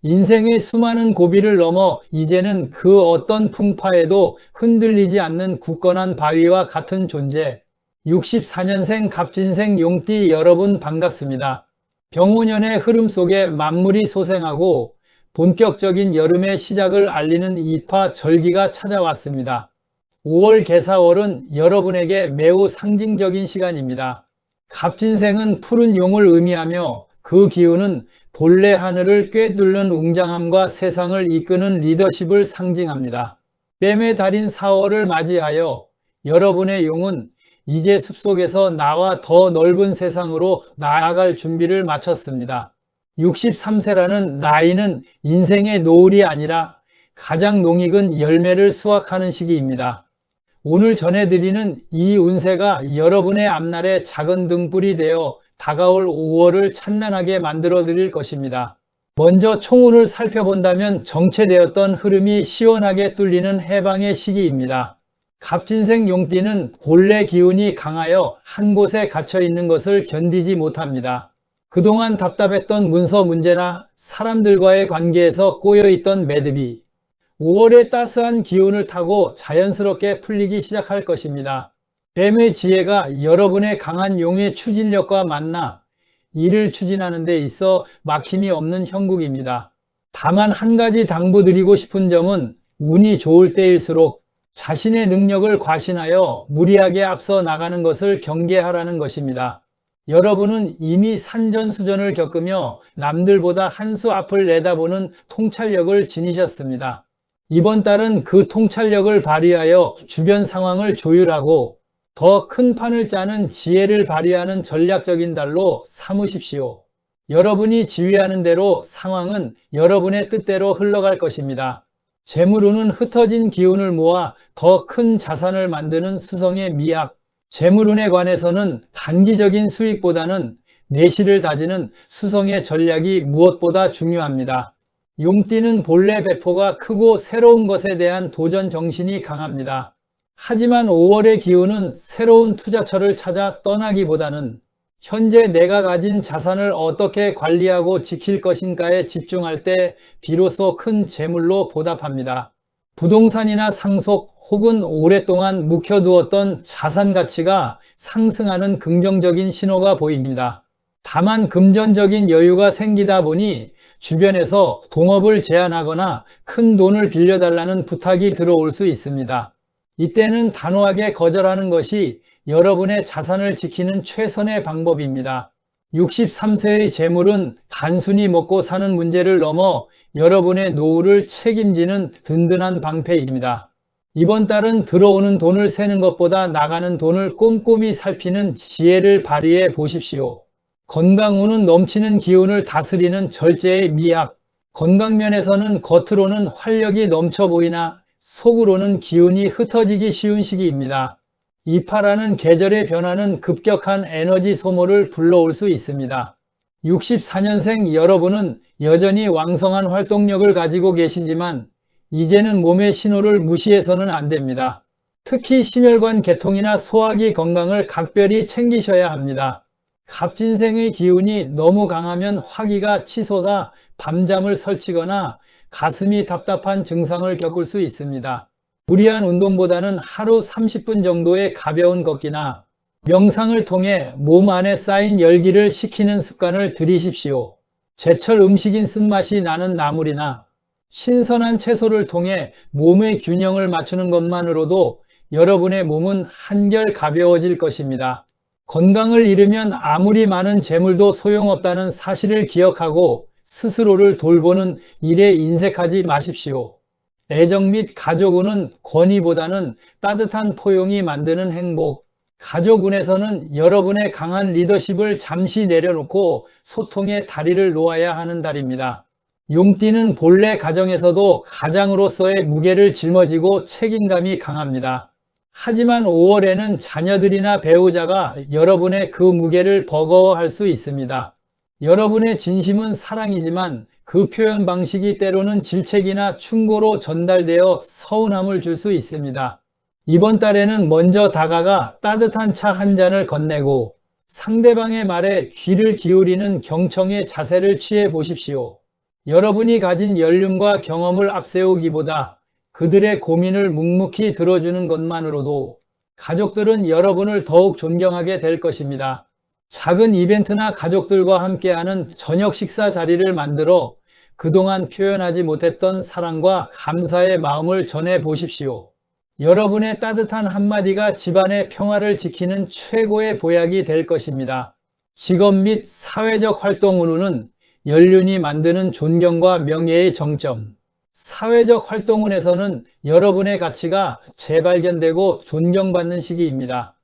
인생의 수많은 고비를 넘어 이제는 그 어떤 풍파에도 흔들리지 않는 굳건한 바위와 같은 존재. 64년생 갑진생 용띠 여러분 반갑습니다. 병오년의 흐름 속에 만물이 소생하고 본격적인 여름의 시작을 알리는 이파 절기가 찾아왔습니다. 5월 개사월은 여러분에게 매우 상징적인 시간입니다. 갑진생은 푸른 용을 의미하며 그 기운은 본래 하늘을 꿰뚫는 웅장함과 세상을 이끄는 리더십을 상징합니다. 뱀의 달인 4월을 맞이하여 여러분의 용은 이제 숲속에서 나와 더 넓은 세상으로 나아갈 준비를 마쳤습니다. 63세라는 나이는 인생의 노을이 아니라 가장 농익은 열매를 수확하는 시기입니다. 오늘 전해드리는 이 운세가 여러분의 앞날에 작은 등불이 되어 다가올 5월을 찬란하게 만들어 드릴 것입니다. 먼저 총운을 살펴본다면 정체되었던 흐름이 시원하게 뚫리는 해방의 시기입니다. 갑진생 용띠는 본래 기운이 강하여 한 곳에 갇혀 있는 것을 견디지 못합니다. 그동안 답답했던 문서 문제나 사람들과의 관계에서 꼬여있던 매듭이 5월의 따스한 기운을 타고 자연스럽게 풀리기 시작할 것입니다. 뱀의 지혜가 여러분의 강한 용의 추진력과 만나 일을 추진하는 데 있어 막힘이 없는 형국입니다. 다만 한 가지 당부드리고 싶은 점은 운이 좋을 때일수록 자신의 능력을 과신하여 무리하게 앞서 나가는 것을 경계하라는 것입니다. 여러분은 이미 산전수전을 겪으며 남들보다 한 수 앞을 내다보는 통찰력을 지니셨습니다. 이번 달은 그 통찰력을 발휘하여 주변 상황을 조율하고 더 큰 판을 짜는 지혜를 발휘하는 전략적인 달로 삼으십시오. 여러분이 지휘하는 대로 상황은 여러분의 뜻대로 흘러갈 것입니다. 재물운은 흩어진 기운을 모아 더 큰 자산을 만드는 수성의 미학. 재물운에 관해서는 단기적인 수익보다는 내실을 다지는 수성의 전략이 무엇보다 중요합니다. 용띠는 본래 배포가 크고 새로운 것에 대한 도전 정신이 강합니다. 하지만 5월의 기운은 새로운 투자처를 찾아 떠나기보다는 현재 내가 가진 자산을 어떻게 관리하고 지킬 것인가에 집중할 때 비로소 큰 재물로 보답합니다. 부동산이나 상속 혹은 오랫동안 묵혀두었던 자산 가치가 상승하는 긍정적인 신호가 보입니다. 다만 금전적인 여유가 생기다 보니 주변에서 동업을 제안하거나 큰 돈을 빌려달라는 부탁이 들어올 수 있습니다. 이때는 단호하게 거절하는 것이 여러분의 자산을 지키는 최선의 방법입니다. 63세의 재물은 단순히 먹고 사는 문제를 넘어 여러분의 노후를 책임지는 든든한 방패입니다. 이번 달은 들어오는 돈을 세는 것보다 나가는 돈을 꼼꼼히 살피는 지혜를 발휘해 보십시오. 건강운은 넘치는 기운을 다스리는 절제의 미학. 건강면에서는 겉으로는 활력이 넘쳐 보이나 속으로는 기운이 흩어지기 쉬운 시기입니다. 이파라는 계절의 변화는 급격한 에너지 소모를 불러올 수 있습니다. 64년생 여러분은 여전히 왕성한 활동력을 가지고 계시지만 이제는 몸의 신호를 무시해서는 안 됩니다. 특히 심혈관 계통이나 소화기 건강을 각별히 챙기셔야 합니다. 갑진생의 기운이 너무 강하면 화기가 치솟아 밤잠을 설치거나 가슴이 답답한 증상을 겪을 수 있습니다. 무리한 운동보다는 하루 30분 정도의 가벼운 걷기나 명상을 통해 몸 안에 쌓인 열기를 식히는 습관을 들이십시오. 제철 음식인 쓴맛이 나는 나물이나 신선한 채소를 통해 몸의 균형을 맞추는 것만으로도 여러분의 몸은 한결 가벼워질 것입니다. 건강을 잃으면 아무리 많은 재물도 소용없다는 사실을 기억하고 스스로를 돌보는 일에 인색하지 마십시오. 애정 및 가족운은 권위보다는 따뜻한 포용이 만드는 행복. 가족운에서는 여러분의 강한 리더십을 잠시 내려놓고 소통의 다리를 놓아야 하는 달입니다. 용띠는 본래 가정에서도 가장으로서의 무게를 짊어지고 책임감이 강합니다. 하지만 5월에는 자녀들이나 배우자가 여러분의 그 무게를 버거워할 수 있습니다. 여러분의 진심은 사랑이지만 그 표현 방식이 때로는 질책이나 충고로 전달되어 서운함을 줄 수 있습니다. 이번 달에는 먼저 다가가 따뜻한 차 한 잔을 건네고 상대방의 말에 귀를 기울이는 경청의 자세를 취해 보십시오. 여러분이 가진 연륜과 경험을 앞세우기보다 그들의 고민을 묵묵히 들어주는 것만으로도 가족들은 여러분을 더욱 존경하게 될 것입니다. 작은 이벤트나 가족들과 함께하는 저녁 식사 자리를 만들어 그동안 표현하지 못했던 사랑과 감사의 마음을 전해 보십시오. 여러분의 따뜻한 한마디가 집안의 평화를 지키는 최고의 보약이 될 것입니다. 직업 및 사회적 활동으로는 연륜이 만드는 존경과 명예의 정점. 사회적 활동운에서는 여러분의 가치가 재발견되고 존경받는 시기입니다.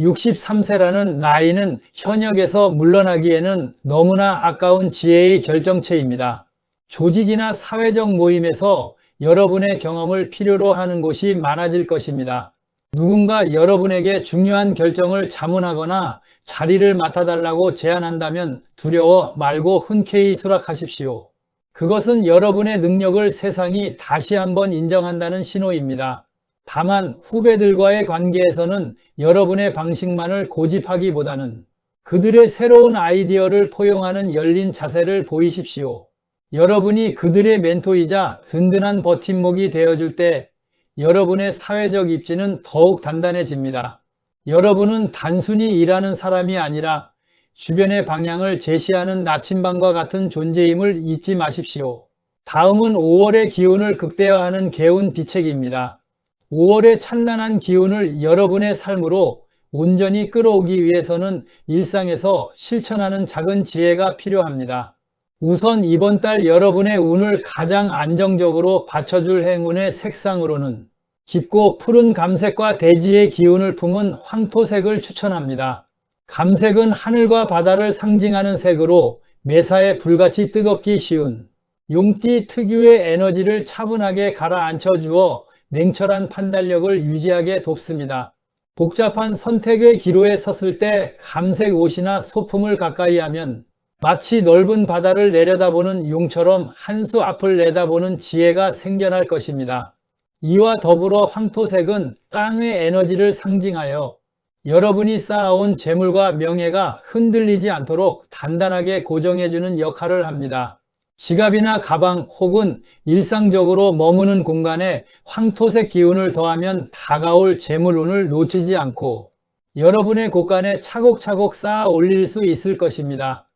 63세라는 나이는 현역에서 물러나기에는 너무나 아까운 지혜의 결정체입니다. 조직이나 사회적 모임에서 여러분의 경험을 필요로 하는 곳이 많아질 것입니다. 누군가 여러분에게 중요한 결정을 자문하거나 자리를 맡아달라고 제안한다면 두려워 말고 흔쾌히 수락하십시오. 그것은 여러분의 능력을 세상이 다시 한번 인정한다는 신호입니다. 다만 후배들과의 관계에서는 여러분의 방식만을 고집하기보다는 그들의 새로운 아이디어를 포용하는 열린 자세를 보이십시오. 여러분이 그들의 멘토이자 든든한 버팀목이 되어줄 때 여러분의 사회적 입지는 더욱 단단해집니다. 여러분은 단순히 일하는 사람이 아니라 주변의 방향을 제시하는 나침반과 같은 존재임을 잊지 마십시오. 다음은 5월의 기운을 극대화하는 개운 비책입니다. 5월의 찬란한 기운을 여러분의 삶으로 온전히 끌어오기 위해서는 일상에서 실천하는 작은 지혜가 필요합니다. 우선 이번 달 여러분의 운을 가장 안정적으로 받쳐줄 행운의 색상으로는 깊고 푸른 감색과 대지의 기운을 품은 황토색을 추천합니다. 감색은 하늘과 바다를 상징하는 색으로 매사에 불같이 뜨겁기 쉬운 용띠 특유의 에너지를 차분하게 가라앉혀 주어 냉철한 판단력을 유지하게 돕습니다. 복잡한 선택의 기로에 섰을 때 감색 옷이나 소품을 가까이 하면 마치 넓은 바다를 내려다보는 용처럼 한 수 앞을 내다보는 지혜가 생겨날 것입니다. 이와 더불어 황토색은 땅의 에너지를 상징하여 여러분이 쌓아온 재물과 명예가 흔들리지 않도록 단단하게 고정해주는 역할을 합니다. 지갑이나 가방 혹은 일상적으로 머무는 공간에 황토색 기운을 더하면 다가올 재물운을 놓치지 않고 여러분의 곳간에 차곡차곡 쌓아 올릴 수 있을 것입니다.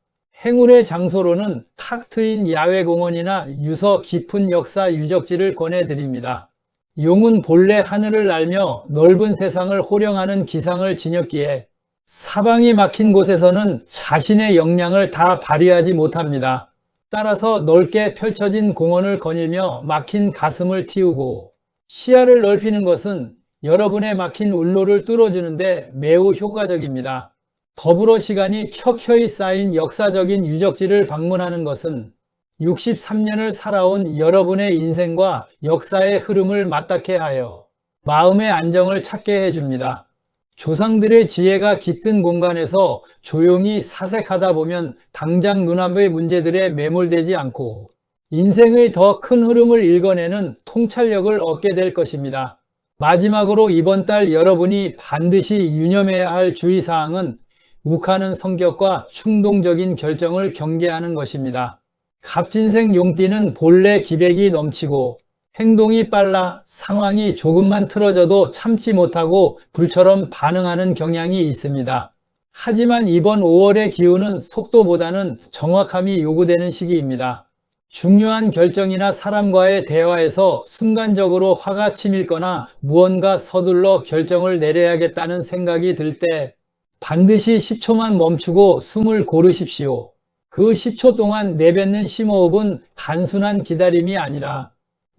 행운의 장소로는 탁 트인 야외 공원이나 유서 깊은 역사 유적지를 권해드립니다. 용은 본래 하늘을 날며 넓은 세상을 호령하는 기상을 지녔기에 사방이 막힌 곳에서는 자신의 역량을 다 발휘하지 못합니다. 따라서 넓게 펼쳐진 공원을 거닐며 막힌 가슴을 틔우고 시야를 넓히는 것은 여러분의 막힌 울로를 뚫어주는데 매우 효과적입니다. 더불어 시간이 켜켜이 쌓인 역사적인 유적지를 방문하는 것은 63년을 살아온 여러분의 인생과 역사의 흐름을 맞닿게 하여 마음의 안정을 찾게 해줍니다. 조상들의 지혜가 깃든 공간에서 조용히 사색하다 보면 당장 눈앞의 문제들에 매몰되지 않고 인생의 더 큰 흐름을 읽어내는 통찰력을 얻게 될 것입니다. 마지막으로 이번 달 여러분이 반드시 유념해야 할 주의사항은 욱하는 성격과 충동적인 결정을 경계하는 것입니다. 갑진생 용띠는 본래 기백이 넘치고 행동이 빨라 상황이 조금만 틀어져도 참지 못하고 불처럼 반응하는 경향이 있습니다. 하지만 이번 5월의 기운은 속도보다는 정확함이 요구되는 시기입니다. 중요한 결정이나 사람과의 대화에서 순간적으로 화가 치밀거나 무언가 서둘러 결정을 내려야겠다는 생각이 들 때 반드시 10초만 멈추고 숨을 고르십시오. 그 10초 동안 내뱉는 심호흡은 단순한 기다림이 아니라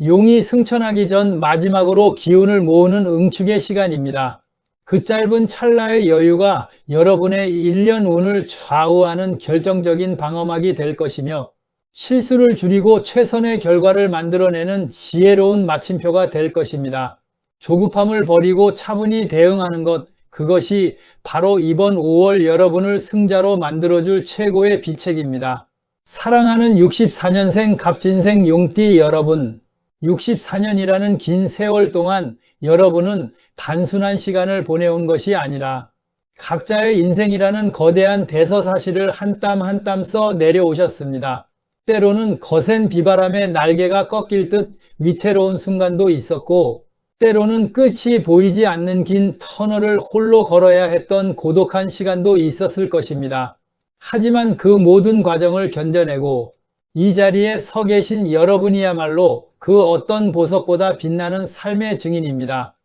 용이 승천하기 전 마지막으로 기운을 모으는 응축의 시간입니다. 그 짧은 찰나의 여유가 여러분의 1년 운을 좌우하는 결정적인 방어막이 될 것이며 실수를 줄이고 최선의 결과를 만들어내는 지혜로운 마침표가 될 것입니다. 조급함을 버리고 차분히 대응하는 것, 그것이 바로 이번 5월 여러분을 승자로 만들어줄 최고의 비책입니다. 사랑하는 64년생 갑진생 용띠 여러분, 64년이라는 긴 세월 동안 여러분은 단순한 시간을 보내온 것이 아니라 각자의 인생이라는 거대한 대서사시를 한 땀 한 땀 써 내려오셨습니다. 때로는 거센 비바람에 날개가 꺾일 듯 위태로운 순간도 있었고, 때로는 끝이 보이지 않는 긴 터널을 홀로 걸어야 했던 고독한 시간도 있었을 것입니다. 하지만 그 모든 과정을 견뎌내고 이 자리에 서 계신 여러분이야말로 그 어떤 보석보다 빛나는 삶의 증인입니다.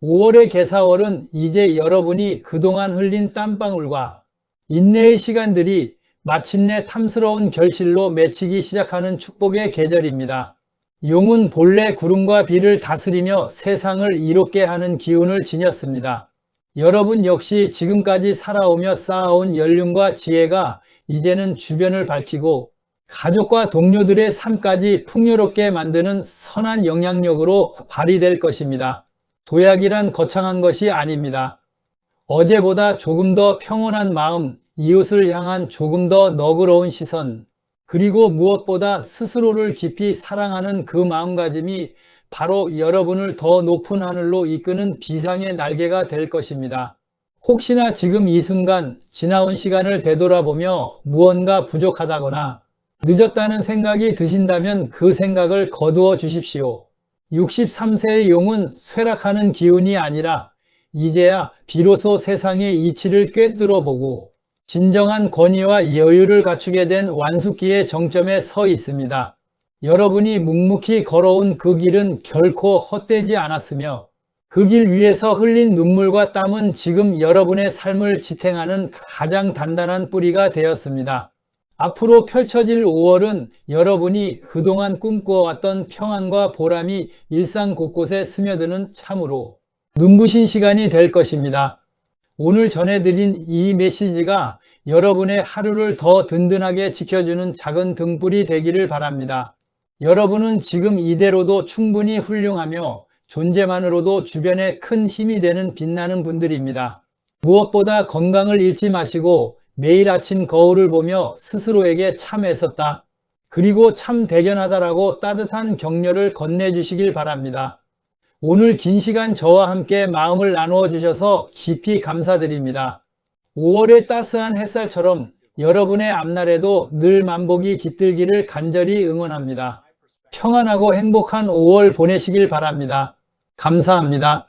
5월의 개사월은 이제 여러분이 그동안 흘린 땀방울과 인내의 시간들이 마침내 탐스러운 결실로 맺히기 시작하는 축복의 계절입니다. 용은 본래 구름과 비를 다스리며 세상을 이롭게 하는 기운을 지녔습니다. 여러분 역시 지금까지 살아오며 쌓아온 연륜과 지혜가 이제는 주변을 밝히고 가족과 동료들의 삶까지 풍요롭게 만드는 선한 영향력으로 발휘될 것입니다. 도약이란 거창한 것이 아닙니다. 어제보다 조금 더 평온한 마음, 이웃을 향한 조금 더 너그러운 시선, 그리고 무엇보다 스스로를 깊이 사랑하는 그 마음가짐이 바로 여러분을 더 높은 하늘로 이끄는 비상의 날개가 될 것입니다. 혹시나 지금 이 순간 지나온 시간을 되돌아보며 무언가 부족하다거나 늦었다는 생각이 드신다면 그 생각을 거두어 주십시오. 63세의 용은 쇠락하는 기운이 아니라 이제야 비로소 세상의 이치를 꿰뚫어보고 진정한 권위와 여유를 갖추게 된 완숙기의 정점에 서 있습니다. 여러분이 묵묵히 걸어온 그 길은 결코 헛되지 않았으며 그 길 위에서 흘린 눈물과 땀은 지금 여러분의 삶을 지탱하는 가장 단단한 뿌리가 되었습니다. 앞으로 펼쳐질 5월은 여러분이 그동안 꿈꾸어왔던 평안과 보람이 일상 곳곳에 스며드는 참으로 눈부신 시간이 될 것입니다. 오늘 전해드린 이 메시지가 여러분의 하루를 더 든든하게 지켜주는 작은 등불이 되기를 바랍니다. 여러분은 지금 이대로도 충분히 훌륭하며 존재만으로도 주변에 큰 힘이 되는 빛나는 분들입니다. 무엇보다 건강을 잃지 마시고 매일 아침 거울을 보며 스스로에게 참 애썼다, 그리고 참 대견하다라고 따뜻한 격려를 건네주시길 바랍니다. 오늘 긴 시간 저와 함께 마음을 나누어 주셔서 깊이 감사드립니다. 5월의 따스한 햇살처럼 여러분의 앞날에도 늘 만복이 깃들기를 간절히 응원합니다. 평안하고 행복한 5월 보내시길 바랍니다. 감사합니다.